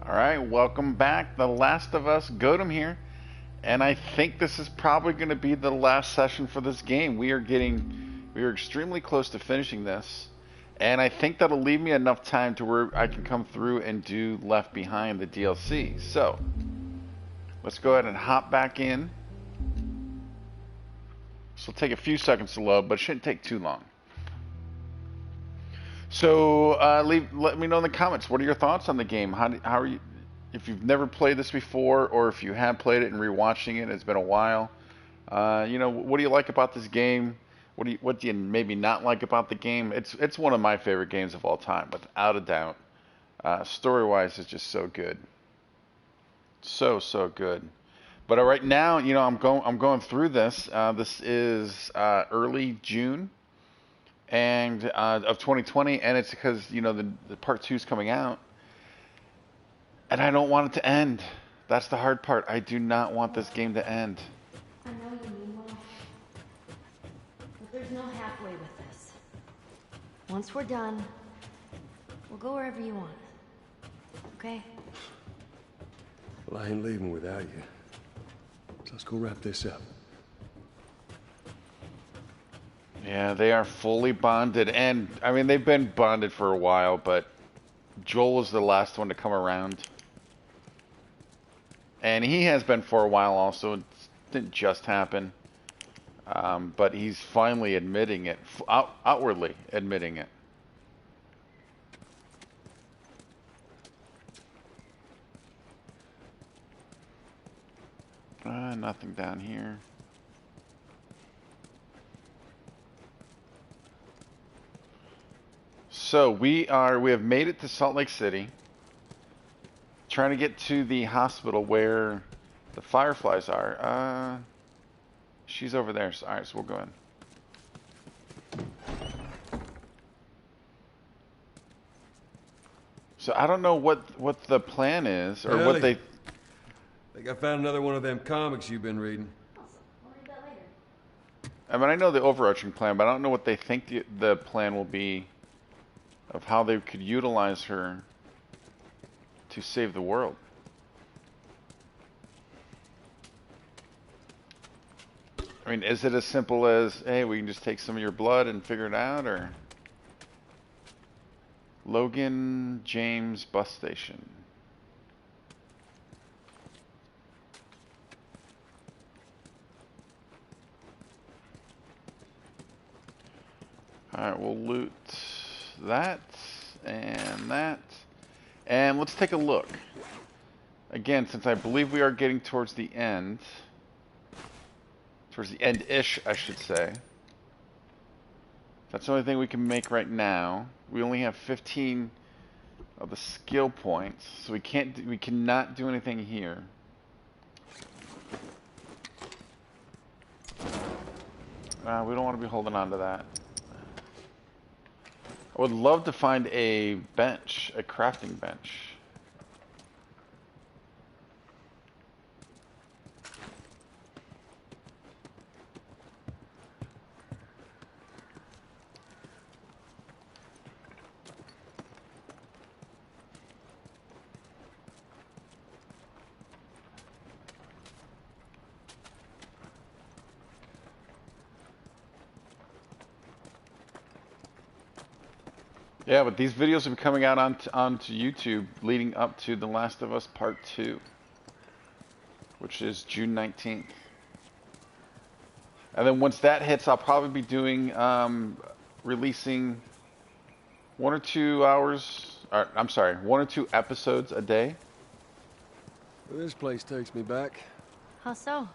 Alright, welcome back. The Last of Us Godam here. And I think this is probably going to be the last session for this game. We are extremely close to finishing this. And I think that'll leave me enough time to where I can come through and do Left Behind, the DLC. So, let's go ahead and hop back in. This will take a few seconds to load, but it shouldn't take too long. So, let me know in the comments. What are your thoughts on the game? How are you? If you've never played this before, or if you have played it and rewatching it, it's been a while. What do you like about this game? What do you maybe not like about the game? It's one of my favorite games of all time, without a doubt. Story-wise, it's just so good, so good. But right now, I'm going through this. This is early June. And of 2020, and it's because the part 2 is coming out, and I don't want it to end. That's the hard part. I do not want this game to end. I know you mean well, but there's no halfway with this. Once we're done, we'll go wherever you want. Okay? Well, I ain't leaving without you. So let's go wrap this up. Yeah, they are fully bonded, and I mean they've been bonded for a while, but Joel was the last one to come around, and he has been for a while also. It didn't just happen, but he's finally admitting it, outwardly admitting it. Nothing down here. So we have made it to Salt Lake City, trying to get to the hospital where the Fireflies are. She's over there. So, all right, so we'll go in. So I don't know what the plan is, or what they. I think I found another one of them comics you've been reading. I'll read that later. I mean, I know the overarching plan, but I don't know what they think the plan will be. Of how they could utilize her to save the world. I mean, is it as simple as, hey, we can just take some of your blood and figure it out, or Logan James bus station? All right, we'll loot that, and let's take a look again, since I believe we are getting towards the end-ish, I should say. That's the only thing we can make right now. We only have 15 of the skill points, so we cannot do anything here. We don't want to be holding on to that. I would love to find a bench, a crafting bench. Yeah, but these videos will be coming out onto YouTube leading up to The Last of Us Part 2, which is June 19th. And then once that hits, I'll probably be doing, releasing 1 or 2 episodes a day. Well, this place takes me back. How so?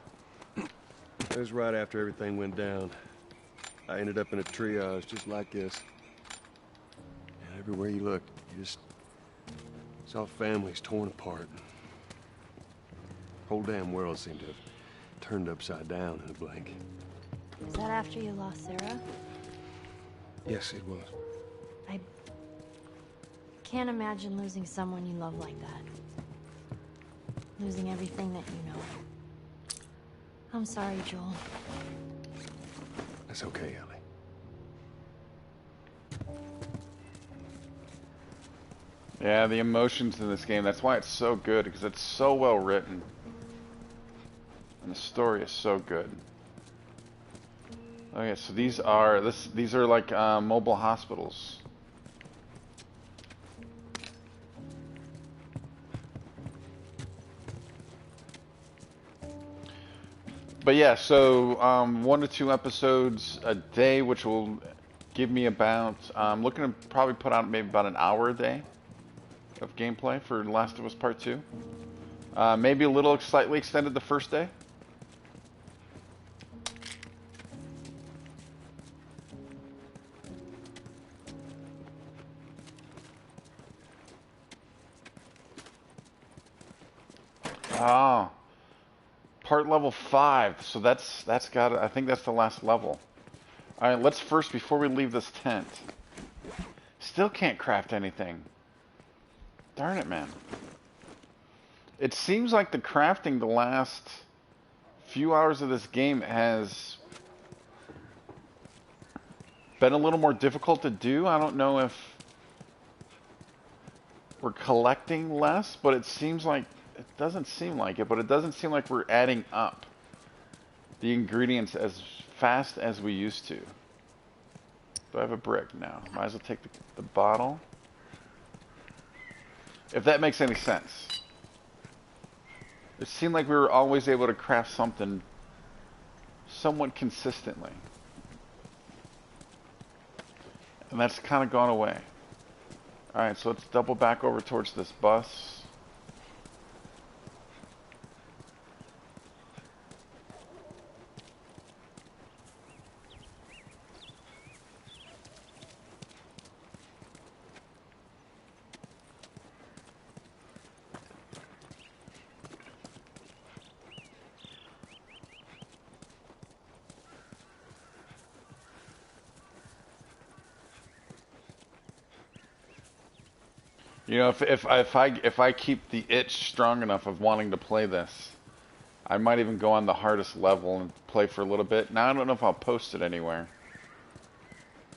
It was right after everything went down. I ended up in a triage just like this. Everywhere you look, you just saw families torn apart. The whole damn world seemed to have turned upside down in a blink. Was that after you lost Sarah? Yes, it was. I can't imagine losing someone you love like that. Losing everything that you know. I'm sorry, Joel. That's okay, Ellie. Yeah, the emotions in this game, that's why it's so good, because it's so well written. And the story is so good. Okay, so these are like mobile hospitals. But yeah, so 1 to 2 episodes a day, which will give me about I'm looking to probably put out maybe about an hour a day of gameplay for Last of Us Part 2. Maybe a little slightly extended the first day. Oh, part level 5. So that's got I think that's the last level. All right, let's first before we leave this tent. Still can't craft anything. Darn it, man. It seems like the crafting the last few hours of this game has been a little more difficult to do. I don't know if we're collecting less, but it seems like it doesn't seem like it, but it doesn't seem like we're adding up the ingredients as fast as we used to. Do I have a brick? No. Might as well take the bottle. If that makes any sense. It seemed like we were always able to craft something somewhat consistently. And that's kind of gone away. Alright, so let's double back over towards this bus. You know, if I keep the itch strong enough of wanting to play this, I might even go on the hardest level and play for a little bit. Now I don't know if I'll post it anywhere,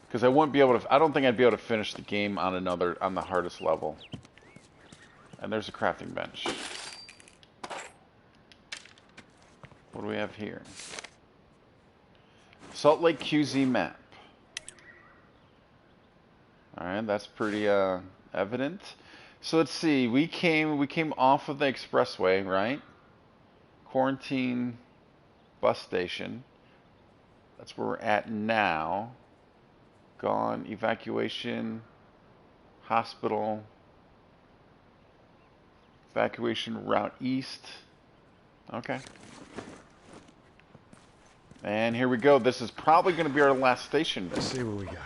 because I wouldn't be able to. I don't think I'd be able to finish the game on the hardest level. And there's a crafting bench. What do we have here? Salt Lake QZ map. All right, that's pretty evident. So let's see. We came off of the expressway, right? Quarantine bus station. That's where we're at now. Gone. Evacuation. Hospital. Evacuation route east. Okay. And here we go. This is probably going to be our last station. Let's see what we got.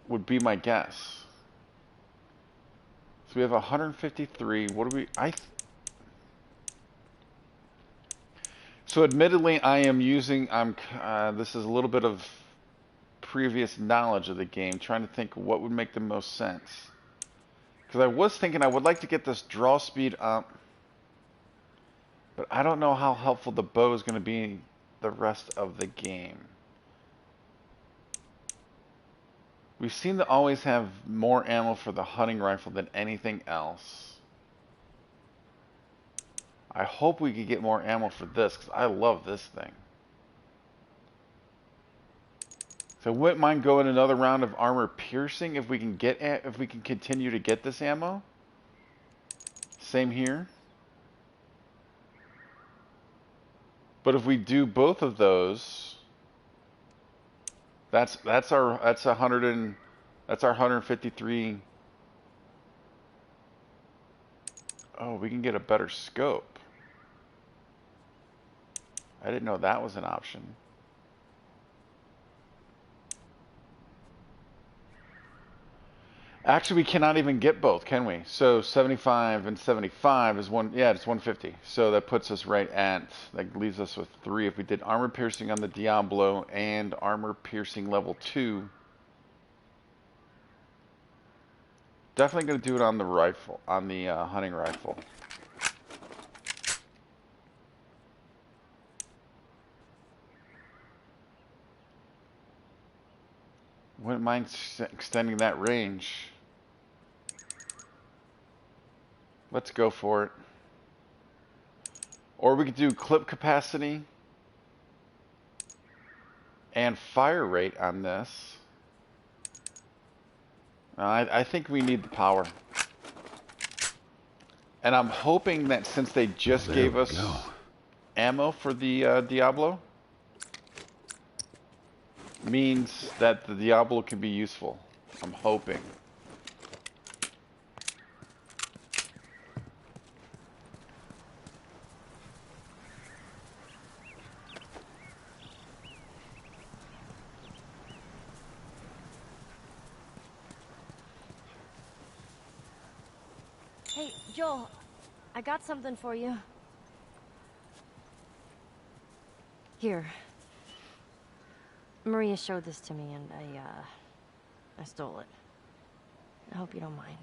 Would be my guess. So we have 153. What do we... So admittedly, I am using... this is a little bit of previous knowledge of the game, trying to think what would make the most sense. Because I was thinking I would like to get this draw speed up, but I don't know how helpful the bow is going to be the rest of the game. We seem to always have more ammo for the hunting rifle than anything else. I hope we could get more ammo for this, because I love this thing. So I wouldn't mind going another round of armor piercing if we can continue to get this ammo. Same here. But if we do both of those, that's our 153. Oh, we can get a better scope. I didn't know that was an option. Actually, we cannot even get both, can we? So 75 and 75 is one. Yeah, it's 150. So that puts us right at, that leaves us with 3. If we did armor piercing on the Diablo and armor piercing level 2, definitely going to do it on the rifle, on the hunting rifle. Wouldn't mind extending that range. Let's go for it. Or we could do clip capacity and fire rate on this. I think we need the power. And I'm hoping that since they just gave us ammo for the Diablo, means that the Diablo can be useful. I'm hoping. Hey, Joel, I got something for you. Here. Maria showed this to me and I stole it. I hope you don't mind.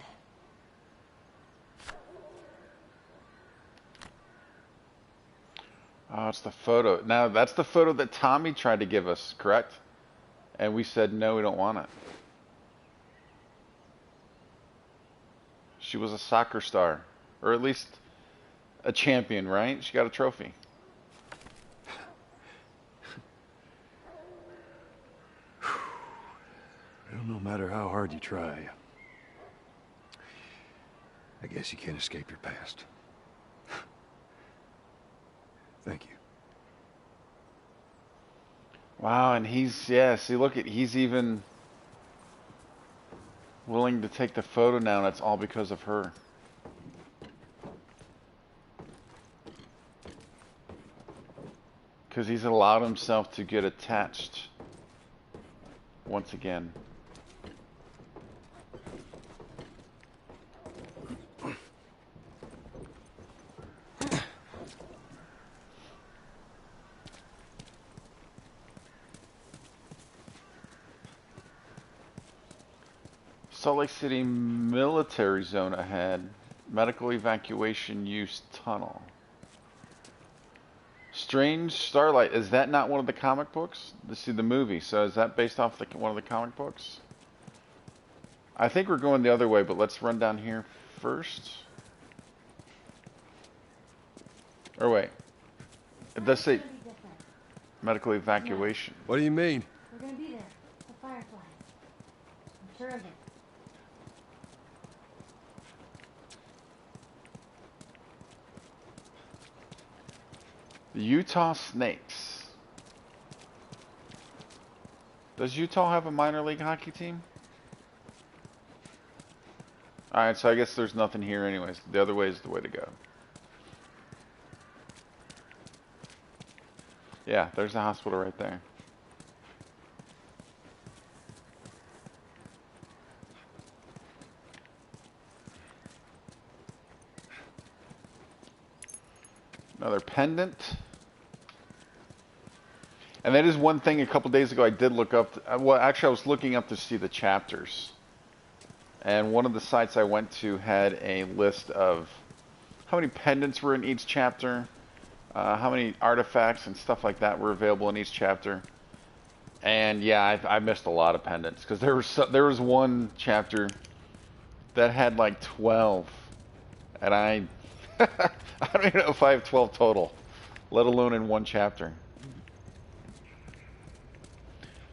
Oh, it's the photo. Now, that's the photo that Tommy tried to give us, correct? And we said, no, we don't want it. She was a soccer star. Or at least a champion, right? She got a trophy. Well, no matter how hard you try, I guess you can't escape your past. Thank you. Wow, and see, look at, he's even willing to take the photo now, and it's all because of her. Because he's allowed himself to get attached once again. Salt Lake City military zone ahead. Medical evacuation use tunnel. Strange Starlight. Is that not one of the comic books? Let's see the movie. So is that based off one of the comic books? I think we're going the other way, but let's run down here first. Or wait. It does say medical evacuation. What do you mean? We're gonna be there. The Fireflies. I'm sure of it. The Utah Snakes. Does Utah have a minor league hockey team? Alright, so I guess there's nothing here anyways. The other way is the way to go. Yeah, there's the hospital right there. Another pendant. And that is one thing a couple days ago I did look up. Well, actually I was looking up to see the chapters. And one of the sites I went to had a list of how many pendants were in each chapter, how many artifacts and stuff like that were available in each chapter. And yeah, I missed a lot of pendants because there was one chapter that had like 12, and I don't even know if I have 12 total, let alone in one chapter.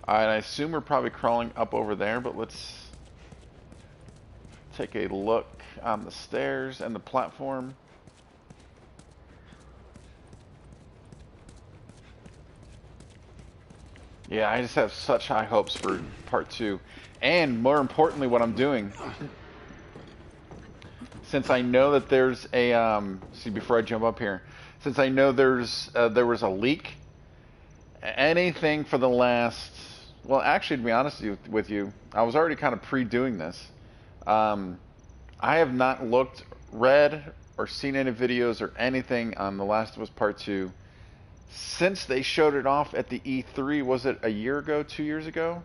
Alright, I assume we're probably crawling up over there, but let's take a look on the stairs and the platform. Yeah, I just have such high hopes for part 2. And more importantly, what I'm doing, since I know that there's a, see, before I jump up here, since I know there was a leak, anything for the last, well, actually, to be honest with you, I was already kind of pre-doing this. I have not read, or seen any videos or anything on The Last of Us Part 2 since they showed it off at the E3. Was it a year ago, 2 years ago?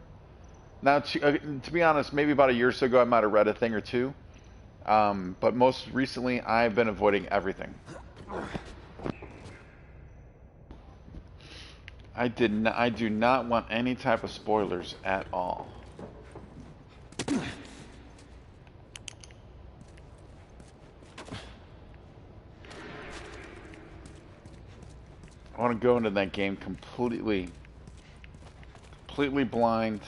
Now, to be honest, maybe about a year or so ago, I might have read a thing or two. But most recently, I've been avoiding everything. I do not want any type of spoilers at all. I want to go into that game completely blind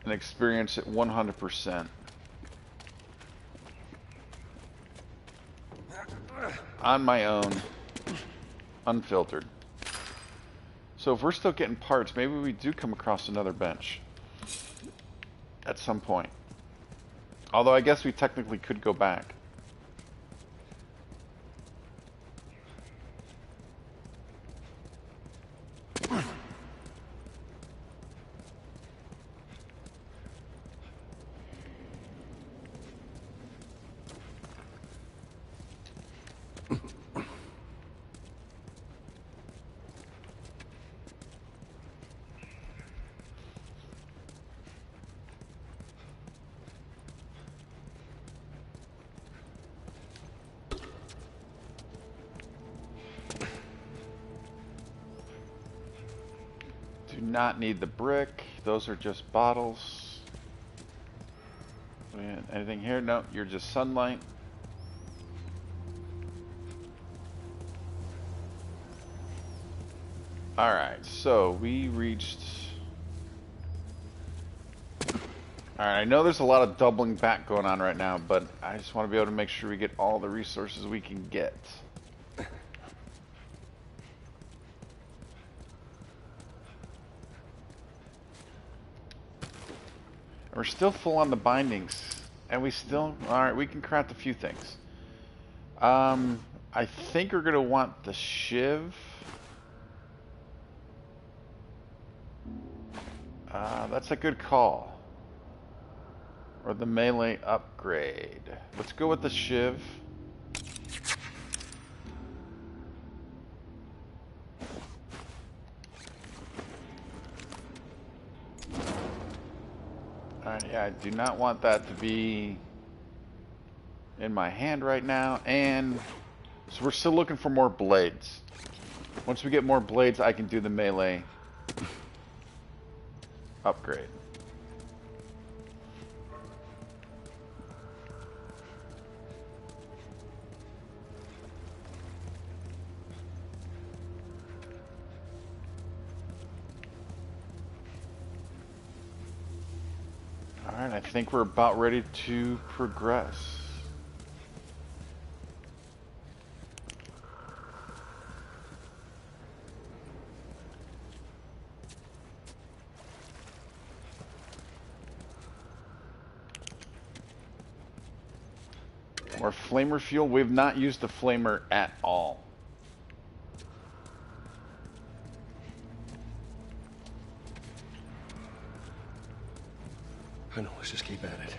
and experience it 100%. On my own, unfiltered. So if we're still getting parts, maybe we do come across another bench at some point. Although I guess we technically could go back. Do not need the brick. Those are just bottles. Anything here? No, you're just sunlight. Alright, so we reached... Alright, I know there's a lot of doubling back going on right now, but I just want to be able to make sure we get all the resources we can get. We're still full on the bindings, and we still... Alright, we can craft a few things. I think we're going to want the shiv. That's a good call. Or the melee upgrade. Let's go with the shiv. Yeah, I do not want that to be in my hand right now. And so we're still looking for more blades. Once we get more blades, I can do the melee upgrade. Alright, I think we're about ready to progress. More flamer fuel. We've not used the flamer at all. I know, let's just keep at it.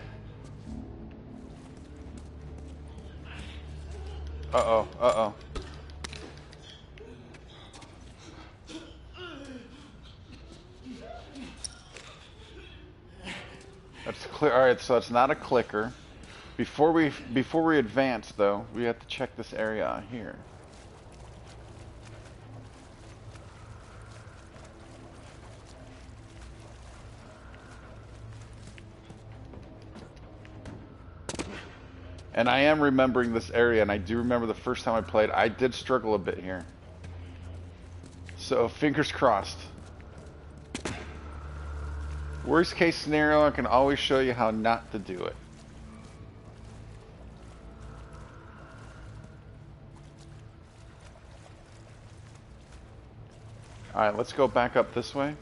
Uh-oh, uh-oh. That's clear. Alright, so it's not a clicker. Before we advance, though, we have to check this area out here. And I am remembering this area, and I do remember the first time I played, I did struggle a bit here. So, fingers crossed. Worst case scenario, I can always show you how not to do it. Alright, let's go back up this way.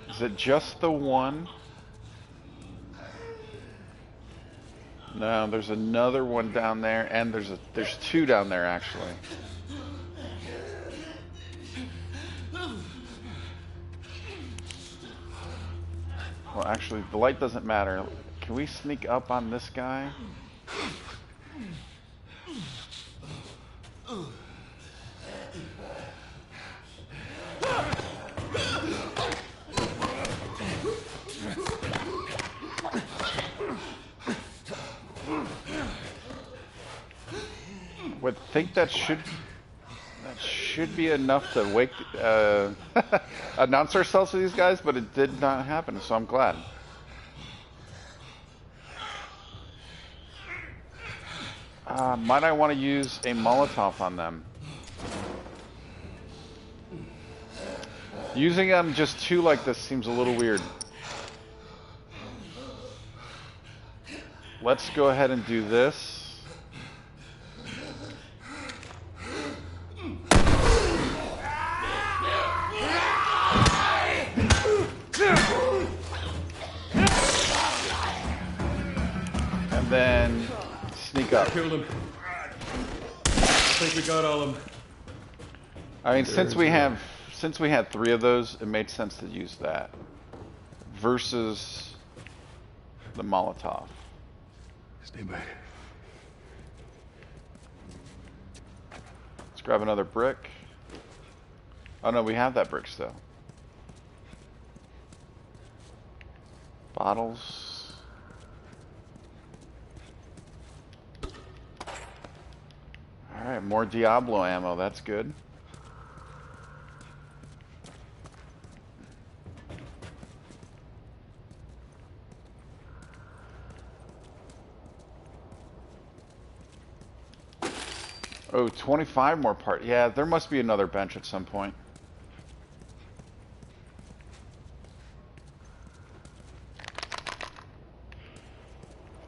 Is it just the one? No, there's another one down there, and there's two down there actually. Well, actually, the light doesn't matter. Can we sneak up on this guy? Would think that should should be enough to wake, announce ourselves to these guys, but it did not happen, so I'm glad. Might I want to use a Molotov on them? Using them just two like this seems a little weird. Let's go ahead and do this. And then sneak up. Killed him. I think we got all of them. I mean, since we had 3 of those, it made sense to use that versus the Molotov. Stay back. Let's grab another brick. Oh no, we have that brick still. Bottles. Alright, more Diablo ammo, that's good. Oh, 25 more parts. Yeah, there must be another bench at some point.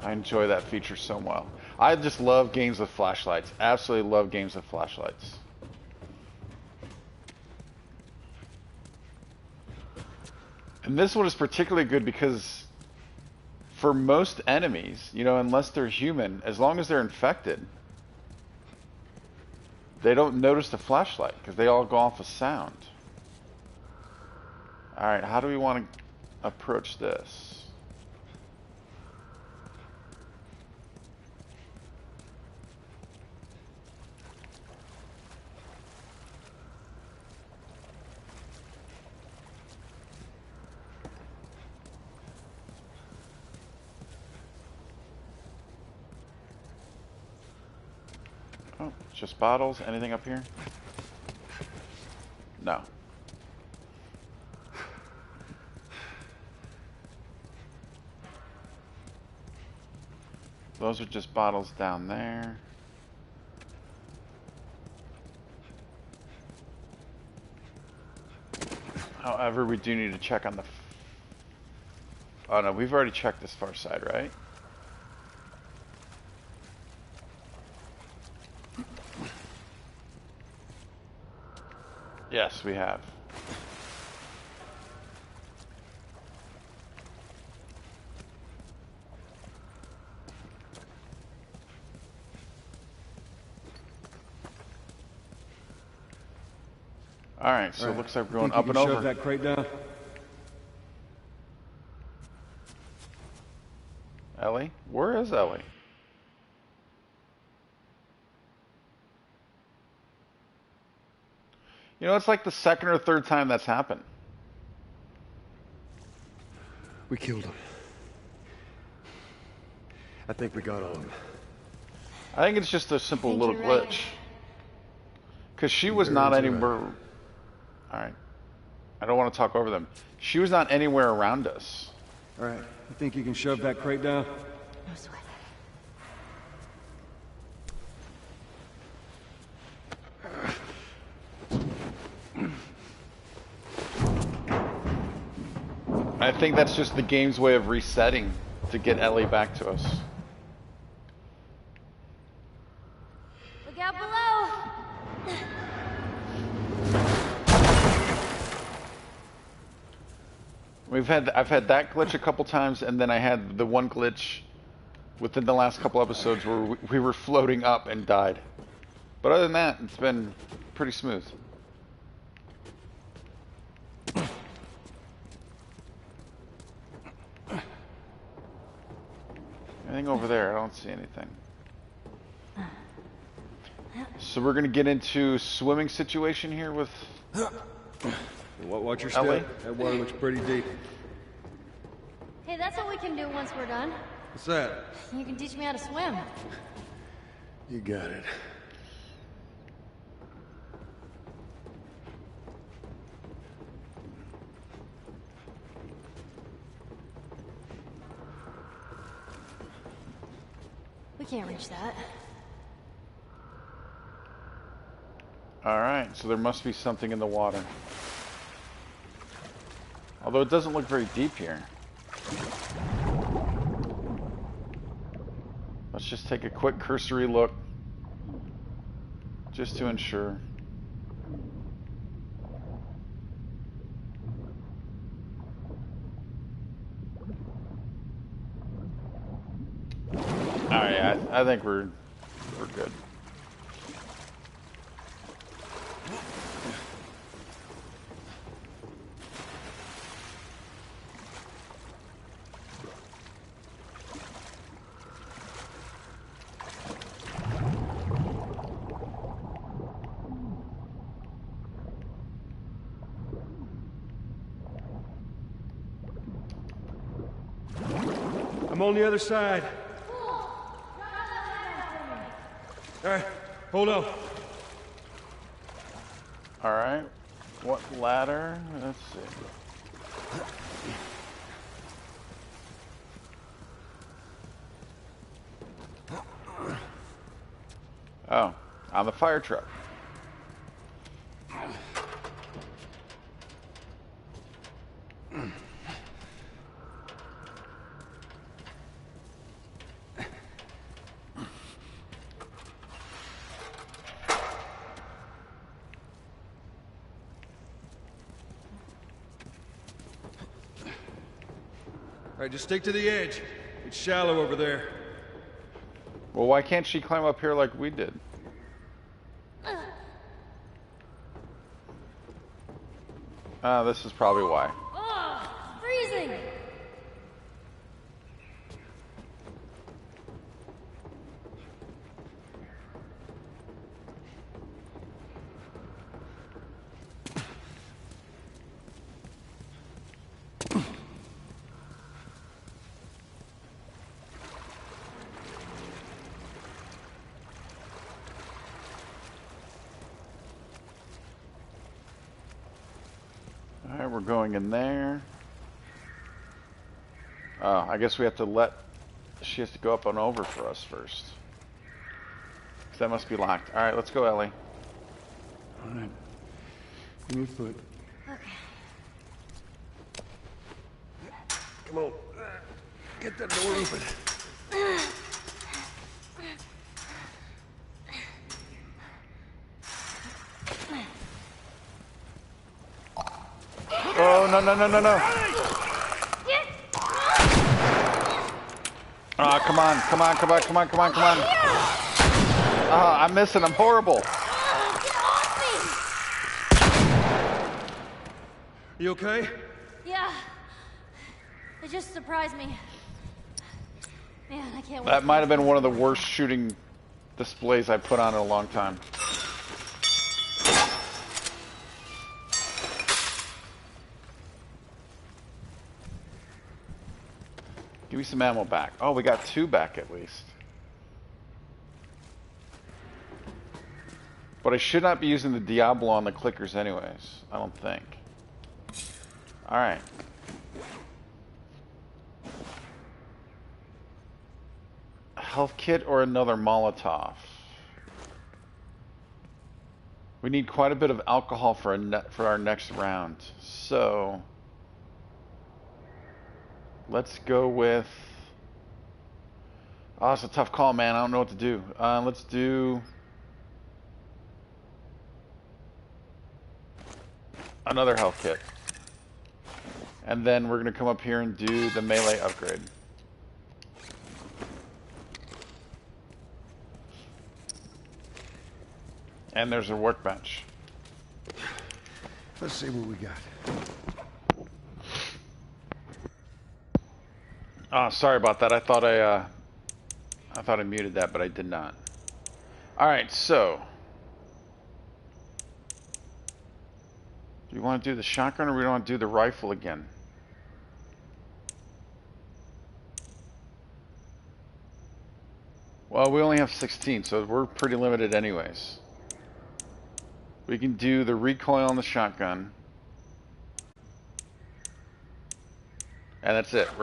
I enjoy that feature so well. I just love games with flashlights. Absolutely love games with flashlights. And this one is particularly good because for most enemies, you know, unless they're human, as long as they're infected, they don't notice the flashlight because they all go off of sound. Alright, how do we want to approach this? Oh, just bottles. Anything up here? No. Those are just bottles down there. However, we do need to check on the... Oh no, we've already checked this far side, right? Yes, we have. Alright, so it looks like we're going up and over. Shove that crate down. Ellie? Where is Ellie? You know, it's like the second or third time that's happened. We killed him. I think we got all of them. I think it's just a simple little you're glitch. right. Because she was not anywhere... Alright. I don't want to talk over them. She was not anywhere around us. All right. You think you can shove that crate down? No sweat. I think that's just the game's way of resetting to get Ellie back to us. Look out below! I've had that glitch a couple times, and then I had the one glitch within the last couple episodes where we were floating up and died. But other than that, it's been pretty smooth. Anything over there? I don't see anything. So we're gonna get into swimming situation here with Watch your Ellie? step. That water looks pretty deep. Hey, that's what we can do once we're done. What's that? You can teach me how to swim. You got it. can't reach that. Alright, so there must be something in the water. Although it doesn't look very deep here. Let's just take a quick cursory look. Just to ensure. Alright, I think we're good. I'm on the other side. Alright, hold on. Alright. What ladder? Let's see. Oh, on the fire truck. All right, just stick to the edge. It's shallow over there. Well, why can't she climb up here like we did? This is probably why. Oh, freezing! Alright, we're going in there. Oh, I guess we have to let... She has to go up and over for us first. That must be locked. Alright, let's go, Ellie. All right. Give me a foot. Okay. Come on. Get that door open. Oh, no, no, no, no, no. Oh, come on, come on, come on, come on, come on, come on. Oh, I'm missing. I'm horrible. Get off me! You okay? Yeah. It just surprised me. Man, I can't wait. That might have been one of the worst shooting displays I put on in a long time. Give me some ammo back. Oh, we got 2 back at least. But I should not be using the Diablo on the clickers anyways. I don't think. Alright. A health kit or another Molotov? We need quite a bit of alcohol for our next round. So... let's go with... Oh, it's a tough call, man. I don't know what to do. Let's do... another health kit. And then we're going to come up here and do the melee upgrade. And there's a workbench. Let's see what we got. Oh, sorry about that. I thought I muted that, but I did not. All right, so do you want to do the shotgun, or we want to do the rifle again? Well, we only have 16, so we're pretty limited anyways. We can do the recoil on the shotgun, and that's it. We're